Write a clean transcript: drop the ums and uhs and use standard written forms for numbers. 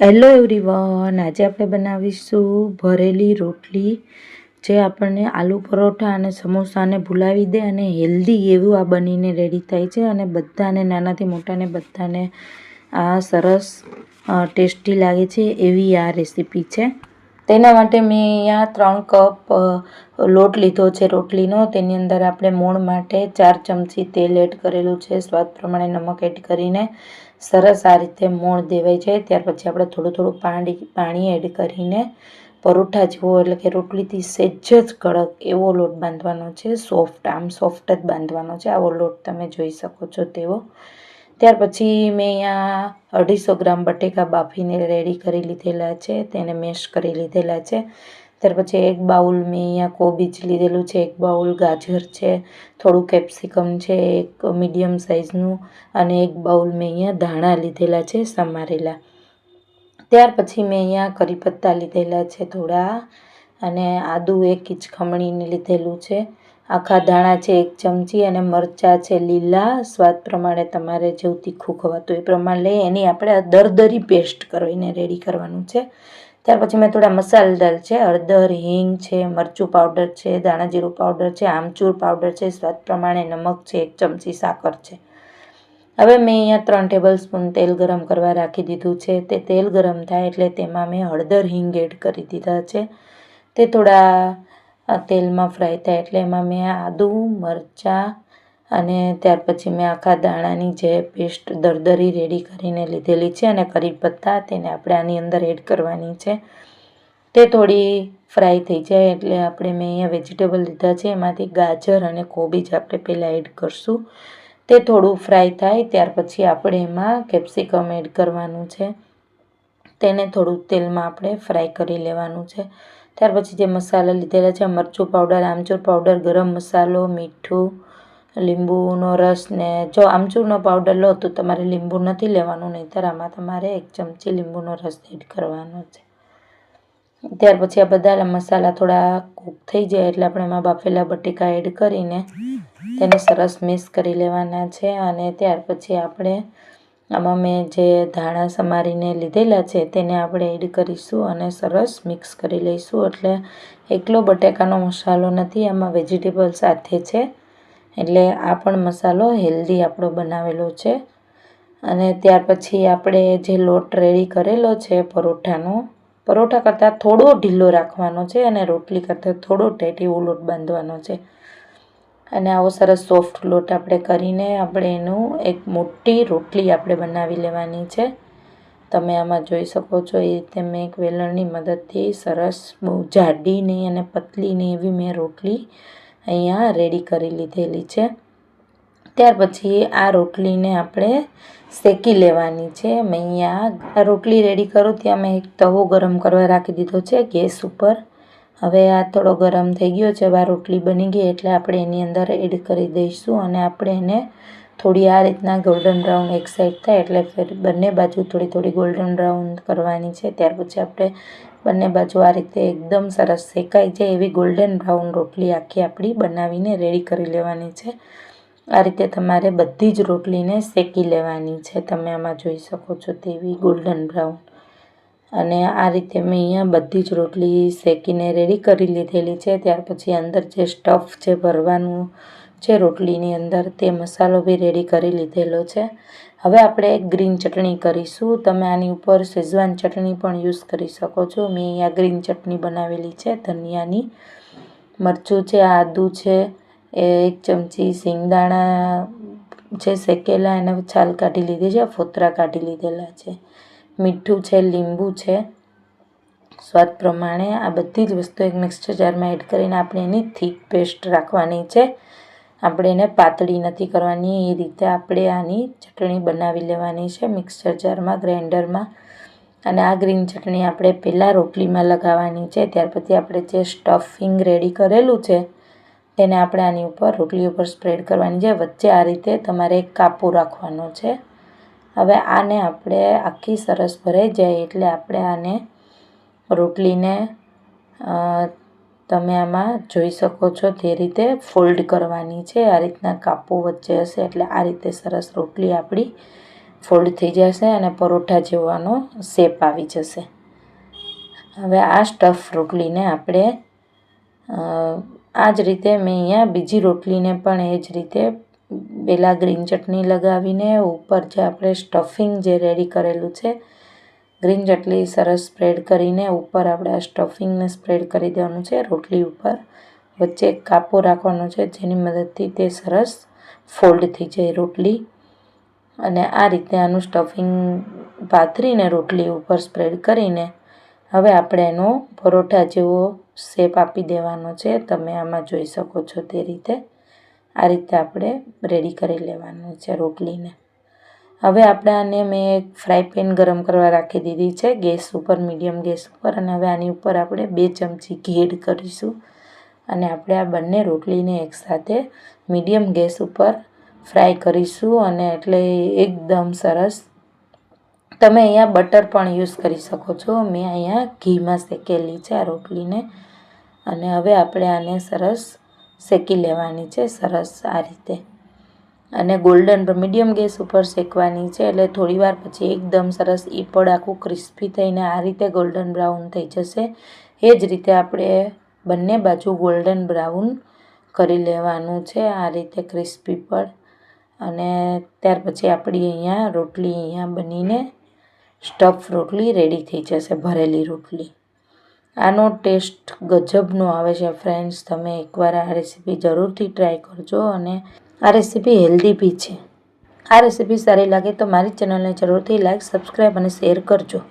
Hello everyone, આજે આપણે બનાવીશું ભરેલી રોટલી જે આપણને આલુ પરોઠા અને સમોસાને ભૂલાવી દે અને હેલ્ધી એવું આ બનીને રેડી થાય છે અને બધાને નાનાથી મોટાને બધાને આ સરસ ટેસ્ટી લાગે છે એવી આ રેસીપી છે। તેના માટે મેં અહીંયા 3 કપ લોટ લીધો છે રોટલીનો। તેની અંદર આપણે મોણ માટે 4 ચમચી તેલ એડ કરેલું છે, સ્વાદ પ્રમાણે નમક એડ કરીને સરસ આ રીતે મોણ દેવાય છે। ત્યાર પછી આપણે થોડું પાણી એડ કરીને પરોઠા જેવો એટલે કે રોટલીથી સહેજ જ કડક એવો લોટ બાંધવાનો છે, સોફ્ટ, આમ સોફ્ટ જ બાંધવાનો છે। આવો લોટ તમે જોઈ શકો છો તેવો। ત્યાર પછી મેં અહીંયા 250 ગ્રામ બટેકા બાફીને રેડી કરી લીધેલા છે, તેને મેશ કરી લીધેલા છે। ત્યાર પછી 1 બાઉલ મેં અહીંયા કોબીજ લીધેલું છે, 1 બાઉલ ગાજર છે, થોડું કેપ્સિકમ છે 1 મીડિયમ સાઇઝનું અને 1 બાઉલ મેં અહીંયા ધાણા લીધેલા છે સમારેલા। ત્યાર પછી મેં અહીંયા કરી પત્તા લીધેલા છે થોડા અને આદુ 1 ઇંચ ખમણીને લીધેલું છે, આખા ધાણા છે 1 ચમચી અને મરચાં છે લીલા, સ્વાદ પ્રમાણે તમારે જેવું તીખું ખવાતું એ પ્રમાણે લઈ એની આપણે દરદરી પેસ્ટ કરીને રેડી કરવાનું છે। ત્યાર પછી મેં થોડા મસાલા છે, હળદર, હિંગ છે, મરચું પાવડર છે, ધાણા જીરું પાવડર છે, આમચૂર પાવડર છે, સ્વાદ પ્રમાણે નમક છે, 1 ચમચી સાકર છે। હવે મેં અહીંયા 3 ટેબલ સ્પૂન તેલ ગરમ કરવા રાખી દીધું છે। તે તેલ ગરમ થાય એટલે તેમાં મેં હળદર, હિંગ એડ કરી દીધા છે। તે થોડા તેલમાં ફ્રાય થાય એટલે એમાં મેં આદુ, મરચાં અને ત્યાર પછી મેં આખા દાણાની જે પેસ્ટ દરદરી રેડી કરીને લીધેલી છે અને કરી પત્તા તેને આપણે આની અંદર એડ કરવાની છે। તે થોડી ફ્રાય થઈ જાય એટલે આપણે મેં અહીંયા વેજીટેબલ લીધા છે, એમાંથી ગાજર અને કોબીજ આપણે પહેલાં એડ કરશું। તે થોડું ફ્રાય થાય ત્યાર પછી આપણે એમાં કેપ્સિકમ એડ કરવાનું છે, તેને થોડું તેલમાં આપણે ફ્રાય કરી લેવાનું છે। ત્યાર પછી જે મસાલા લીધેલા છે, મરચું પાવડર, આમચૂર પાવડર, ગરમ મસાલો, મીઠું, લીંબુનો રસ ને જો આમચૂરનો પાવડર લો તો તમારે લીંબુ નથી લેવાનું, નહીંતર આમાં તમારે 1 ચમચી લીંબુનો રસ એડ કરવાનો છે। ત્યાર પછી આ બધા મસાલા થોડા કૂક થઈ જાય એટલે આપણે એમાં બાફેલા બટેકા એડ કરીને તેને સરસ મિક્સ કરી લેવાના છે અને ત્યાર પછી આપણે આમાં મેં જે ધાણા સમારીને લીધેલા છે તેને આપણે એડ કરીશું અને સરસ મિક્સ કરી લઈશું। એટલે એકલો બટેકાનો મસાલો નથી, આમાં વેજીટેબલ સાથે છે એટલે આ પણ મસાલો હેલ્ધી આપણો બનાવેલો છે। અને ત્યાર પછી આપણે જે લોટ રેડી કરેલો છે પરોઠા કરતાં થોડો ઢીલો રાખવાનો છે અને રોટલી કરતાં થોડો ટાઈટ એવો લોટ બાંધવાનો છે અને આવો સરસ સોફ્ટ લોટ આપણે કરીને આપણે એનું એક મોટી રોટલી આપણે બનાવી લેવાની છે। તમે આમાં જોઈ શકો છો એ રીતે મેં એક વેલણની મદદથી સરસ બહુ જાડી નહીં અને પતલી નહીં એવી મેં રોટલી અહીંયા રેડી કરી લીધેલી છે। ત્યાર પછી આ રોટલીને આપણે શેકી લેવાની છે। મેં અહીંયા આ રોટલી રેડી કરું ત્યાં મેં એક તવો ગરમ કરવા રાખી દીધો છે ગેસ ઉપર। હવે આ થોડો ગરમ થઈ ગયો છે, હવે આ રોટલી બની ગઈ એટલે આપણે એની અંદર એડ કરી દઈશું અને આપણે એને થોડી આ રીતના ગોલ્ડન બ્રાઉન એક સાઈડ થાય એટલે ફેર બંને બાજુ થોડી ગોલ્ડન બ્રાઉન કરવાની છે। ત્યાર પછી આપણે બંને બાજુ આ રીતે એકદમ સરસ શેકાઈ જાય એવી ગોલ્ડન બ્રાઉન રોટલી આખી આપણી બનાવીને રેડી કરી લેવાની છે। આ રીતે તમારે બધી જ રોટલીને શેકી લેવાની છે, તમે આમાં જોઈ શકો છો તેવી ગોલ્ડન બ્રાઉન। અને આ રીતે મેં અહીંયા બધી જ રોટલી શેકીને રેડી કરી લીધેલી છે। ત્યાર પછી અંદર જે સ્ટફ છે ભરવાનું છે રોટલીની અંદર તે મસાલો બી રેડી કરી લીધેલો છે। હવે આપણે ગ્રીન ચટણી કરીશું, તમે આની ઉપર શેઝવાન ચટણી પણ યુઝ કરી શકો છો। મેં અહીંયા ગ્રીન ચટણી બનાવેલી છે ધનિયાની, મરચું છે, આદું છે, 1 ચમચી સિંગદાણા છે શેકેલા એને છાલ કાઢી લીધી છે, ફોતરા કાઢી લીધેલા છે, મીઠું છે, લીંબુ છે સ્વાદ પ્રમાણે। આ બધી જ વસ્તુ એક મિક્સર જારમાં એડ કરીને આપણે એની થીક પેસ્ટ રાખવાની છે, આપણે એને પાતળી નથી કરવાની, એ રીતે આપણે આની ચટણી બનાવી લેવાની છે મિક્સર જારમાં, ગ્રાઇન્ડરમાં। અને આ ગ્રીન ચટણી આપણે પહેલાં રોટલીમાં લગાવવાની છે, ત્યાર પછી આપણે જે સ્ટફિંગ રેડી કરેલું છે તેને આપણે આની ઉપર રોટલી ઉપર સ્પ્રેડ કરવાની છે, વચ્ચે આ રીતે તમારે એક કાપો રાખવાનો છે। હવે આને આપણે આખી સરસ ભરાઈ જાય એટલે આપણે આને રોટલીને તમે આમાં જોઈ શકો છો તે રીતે ફોલ્ડ કરવાની છે, આ રીતના કાપો વચ્ચે હશે એટલે આ રીતે સરસ રોટલી આપણી ફોલ્ડ થઈ જશે અને પરોઠા જેવાનો શેપ આવી જશે. હવે આ સ્ટફ રોટલીને આપણે આ જ રીતે મેં અહીંયા બીજી રોટલીને પણ એ જ રીતે પહેલાં ગ્રીન ચટણી લગાવીને ઉપર જે આપણે સ્ટફિંગ જે રેડી કરેલું છે ગ્રીન ચટણી સરસ સ્પ્રેડ કરીને ઉપર આપણે આ સ્ટફિંગને સ્પ્રેડ કરી દેવાનું છે રોટલી ઉપર. વચ્ચે એક કાપો રાખવાનો છે જેની મદદથી તે સરસ ફોલ્ડ થઈ જાય રોટલી. અને આ રીતે આનું સ્ટફિંગ પાથરીને રોટલી ઉપર સ્પ્રેડ કરીને હવે આપણે એનો પરોઠા જેવો શેપ આપી દેવાનો છે. તમે આમાં જોઈ શકો છો તે રીતે આ રીતે આપણે રેડી કરી લેવાનું છે રોટલીને. હવે આપણે આને મેં એક ફ્રાય પેન ગરમ કરવા રાખી દીધી છે ગેસ ઉપર, મીડિયમ ગેસ ઉપર. અને હવે આની ઉપર આપણે 2 ચમચી ઘી એડ કરીશું અને આપણે આ બંને રોટલીને એકસાથે મીડિયમ ગેસ ઉપર ફ્રાય કરીશું. અને એટલે એકદમ સરસ. તમે અહીંયા બટર પણ યુઝ કરી શકો છો. મેં અહીંયા ઘીમાં શેકેલી છે આ રોટલીને. અને હવે આપણે આને સરસ શેકી લેવાની છે સરસ આ રીતે. અને ગોલ્ડન મીડિયમ ગેસ ઉપર શેકવાની છે એટલે થોડી વાર પછી એકદમ સરસ એ પણ આખું ક્રિસ્પી થઈને આ રીતે ગોલ્ડન બ્રાઉન થઈ જશે. એ જ રીતે આપણે બંને બાજુ ગોલ્ડન બ્રાઉન કરી લેવાનું છે આ રીતે ક્રિસ્પી પર. અને ત્યાર પછી આપણી અહીંયા રોટલી અહીંયા બનીને સ્ટફ રોટલી રેડી થઈ જશે, ભરેલી રોટલી. આનો ટેસ્ટ ગજબનો આવે છે ફ્રેન્ડ્સ. તમે એકવાર આ રેસીપી જરૂરથી ટ્રાય કરજો. અને આ રેસીપી હેલ્ધી બી છે. આ રેસીપી સારી લાગે તો મારી ચેનલને જરૂરથી લાઈક, સબસ્ક્રાઈબ અને શેર કરજો.